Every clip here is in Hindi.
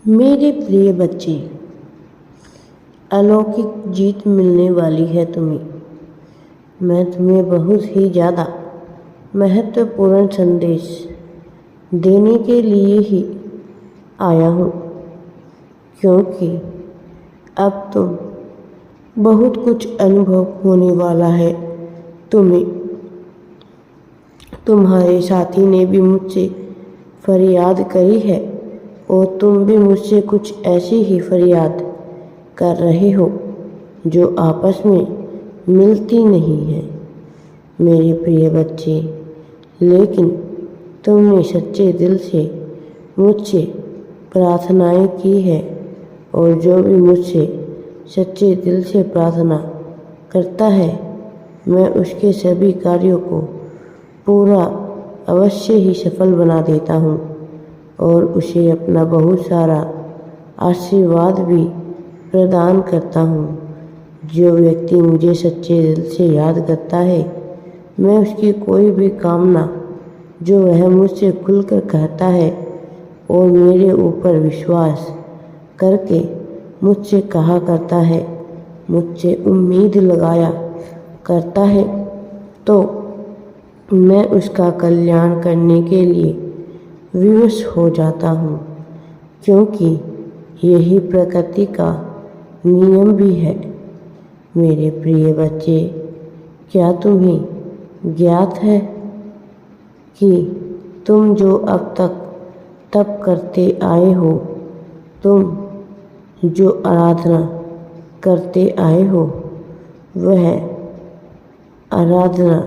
मेरे प्रिय बच्चे, अलौकिक जीत मिलने वाली है तुम्हें। मैं तुम्हें बहुत ही ज़्यादा महत्वपूर्ण संदेश देने के लिए ही आया हूँ, क्योंकि अब तुम बहुत कुछ अनुभव होने वाला है तुम्हें। तुम्हारे साथी ने भी मुझसे फरियाद करी है और तुम भी मुझसे कुछ ऐसी ही फरियाद कर रहे हो जो आपस में मिलती नहीं है मेरे प्रिय बच्चे। लेकिन तुमने सच्चे दिल से मुझसे प्रार्थनाएं की है और जो भी मुझसे सच्चे दिल से प्रार्थना करता है मैं उसके सभी कार्यों को पूरा अवश्य ही सफल बना देता हूँ और उसे अपना बहुत सारा आशीर्वाद भी प्रदान करता हूँ। जो व्यक्ति मुझे सच्चे दिल से याद करता है मैं उसकी कोई भी कामना जो वह मुझसे खुलकर कहता है और मेरे ऊपर विश्वास करके मुझसे कहा करता है, मुझसे उम्मीद लगाया करता है, तो मैं उसका कल्याण करने के लिए विवश हो जाता हूँ, क्योंकि यही प्रकृति का नियम भी है। मेरे प्रिय बच्चे, क्या तुम्हें ज्ञात है कि तुम जो अब तक तप करते आए हो, तुम जो आराधना करते आए हो, वह आराधना,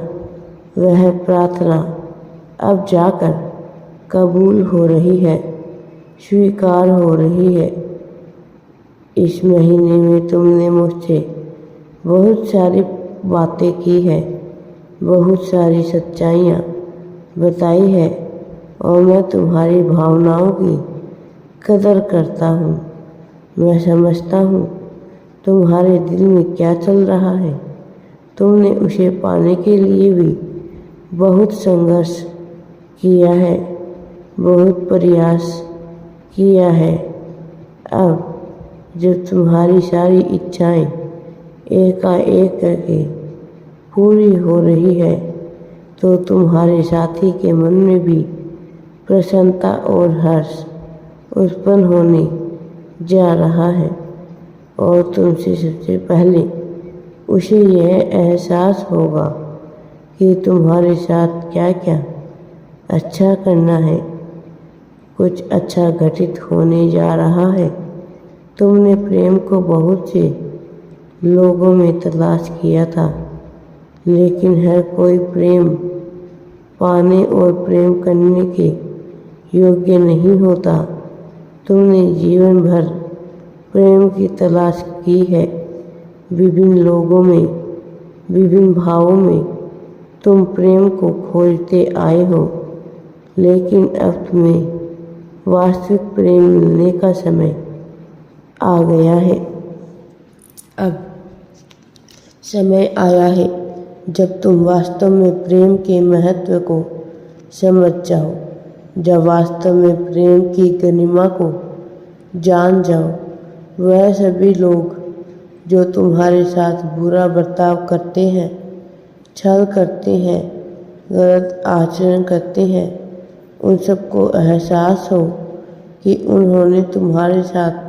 वह प्रार्थना अब जाकर कबूल हो रही है, स्वीकार हो रही है। इस महीने में तुमने मुझसे बहुत सारी बातें की है, बहुत सारी सच्चाइयाँ बताई है और मैं तुम्हारी भावनाओं की कदर करता हूँ। मैं समझता हूँ तुम्हारे दिल में क्या चल रहा है। तुमने उसे पाने के लिए भी बहुत संघर्ष किया है, बहुत प्रयास किया है। अब जब तुम्हारी सारी इच्छाएं एकाएक करके पूरी हो रही है तो तुम्हारे साथी के मन में भी प्रसन्नता और हर्ष उत्पन्न होने जा रहा है और तुमसे सबसे पहले उसे यह एहसास होगा कि तुम्हारे साथ क्या क्या अच्छा करना है। कुछ अच्छा घटित होने जा रहा है। तुमने प्रेम को बहुत से लोगों में तलाश किया था, लेकिन हर कोई प्रेम पाने और प्रेम करने के योग्य नहीं होता। तुमने जीवन भर प्रेम की तलाश की है, विभिन्न लोगों में, विभिन्न भावों में तुम प्रेम को खोजते आए हो, लेकिन अब तुम्हें वास्तविक प्रेम मिलने का समय आ गया है। अब समय आया है जब तुम वास्तव में प्रेम के महत्व को समझ जाओ, जब वास्तव में प्रेम की गरिमा को जान जाओ। वह सभी लोग जो तुम्हारे साथ बुरा बर्ताव करते हैं, छल करते हैं, गलत आचरण करते हैं, उन सबको एहसास हो कि उन्होंने तुम्हारे साथ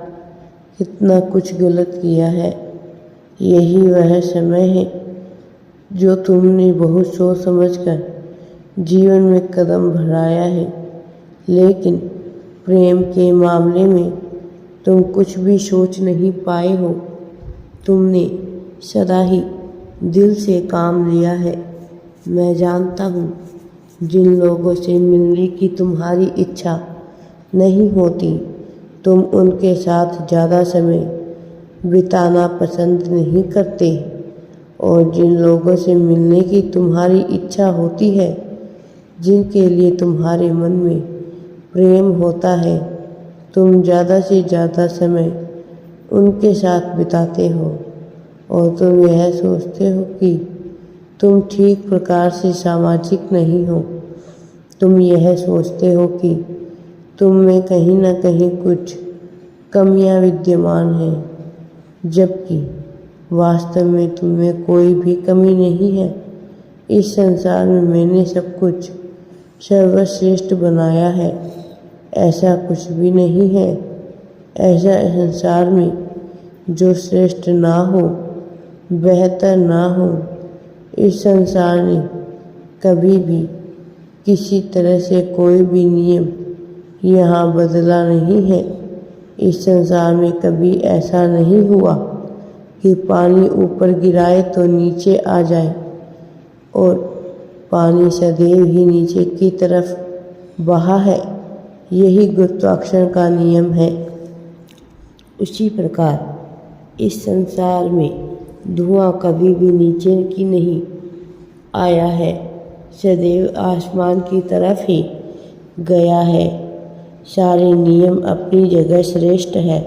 कितना कुछ गलत किया है। यही वह समय है जो तुमने बहुत सोच समझकर जीवन में कदम बढ़ाया है, लेकिन प्रेम के मामले में तुम कुछ भी सोच नहीं पाए हो। तुमने सदा ही दिल से काम लिया है। मैं जानता हूँ जिन लोगों से मिलने की तुम्हारी इच्छा नहीं होती, तुम उनके साथ ज़्यादा समय बिताना पसंद नहीं करते, और जिन लोगों से मिलने की तुम्हारी इच्छा होती है, जिनके लिए तुम्हारे मन में प्रेम होता है, तुम ज़्यादा से ज़्यादा समय उनके साथ बिताते हो और तुम यह सोचते हो कि तुम ठीक प्रकार से सामाजिक नहीं हो। तुम यह सोचते हो कि तुम में कहीं न कहीं कुछ कमियां विद्यमान हैं, जबकि वास्तव में तुम्हें कोई भी कमी नहीं है। इस संसार में मैंने सब कुछ सर्वश्रेष्ठ बनाया है। ऐसा कुछ भी नहीं है ऐसा संसार में जो श्रेष्ठ ना हो, बेहतर ना हो। इस संसार ने कभी भी किसी तरह से कोई भी नियम यहाँ बदला नहीं है। इस संसार में कभी ऐसा नहीं हुआ कि पानी ऊपर गिराए तो नीचे आ जाए और पानी सदैव ही नीचे की तरफ बहा है। यही गुरुत्वाकर्षण का नियम है। उसी प्रकार इस संसार में धुआं कभी भी नीचे की नहीं आया है, सदैव आसमान की तरफ ही गया है। सारे नियम अपनी जगह श्रेष्ठ है,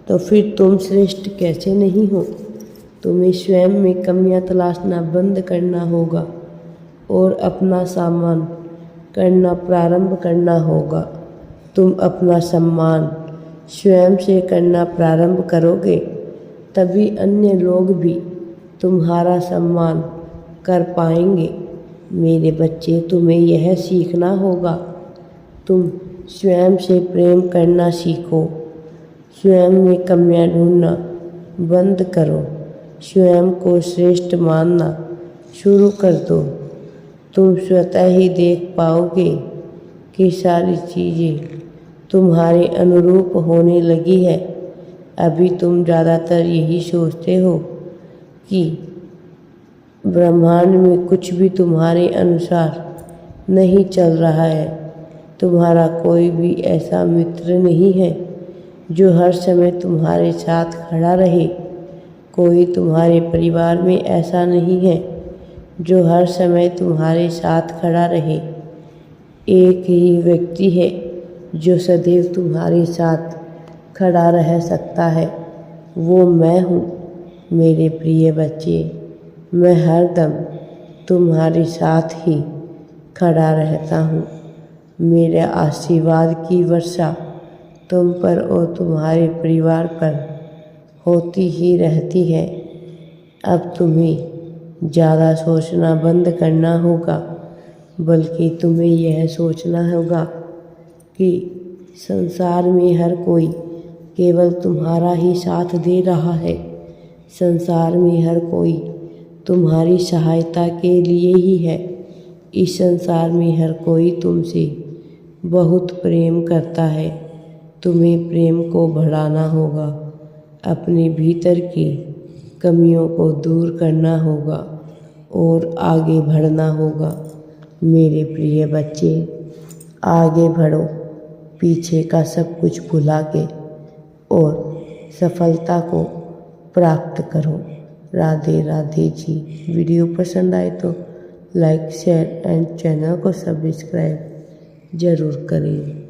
तो फिर तुम श्रेष्ठ कैसे नहीं हो? तुम्हें स्वयं में कमियां तलाशना बंद करना होगा और अपना सम्मान करना प्रारंभ करना होगा। तुम अपना सम्मान स्वयं से करना प्रारंभ करोगे, तभी अन्य लोग भी तुम्हारा सम्मान कर पाएंगे। मेरे बच्चे, तुम्हें यह सीखना होगा। तुम स्वयं से प्रेम करना सीखो। स्वयं में कमियां ढूंढना बंद करो। स्वयं को श्रेष्ठ मानना शुरू कर दो। तुम स्वतः ही देख पाओगे कि सारी चीज़ें तुम्हारे अनुरूप होने लगी है। अभी तुम ज़्यादातर यही सोचते हो कि ब्रह्मांड में कुछ भी तुम्हारे अनुसार नहीं चल रहा है। तुम्हारा कोई भी ऐसा मित्र नहीं है जो हर समय तुम्हारे साथ खड़ा रहे। कोई तुम्हारे परिवार में ऐसा नहीं है जो हर समय तुम्हारे साथ खड़ा रहे। एक ही व्यक्ति है जो सदैव तुम्हारे साथ खड़ा रह सकता है, वो मैं हूँ। मेरे प्रिय बच्चे, मैं हरदम तुम्हारे साथ ही खड़ा रहता हूँ। मेरे आशीर्वाद की वर्षा तुम पर और तुम्हारे परिवार पर होती ही रहती है। अब तुम्हें ज़्यादा सोचना बंद करना होगा, बल्कि तुम्हें यह सोचना होगा कि संसार में हर कोई केवल तुम्हारा ही साथ दे रहा है। संसार में हर कोई तुम्हारी सहायता के लिए ही है। इस संसार में हर कोई तुमसे बहुत प्रेम करता है। तुम्हें प्रेम को बढ़ाना होगा, अपने भीतर की कमियों को दूर करना होगा और आगे बढ़ना होगा। मेरे प्रिय बच्चे, आगे बढ़ो, पीछे का सब कुछ भुला के और सफलता को प्राप्त करो। राधे राधे जी। वीडियो पसंद आए तो लाइक, शेयर एंड चैनल को सब्सक्राइब ज़रूर करें।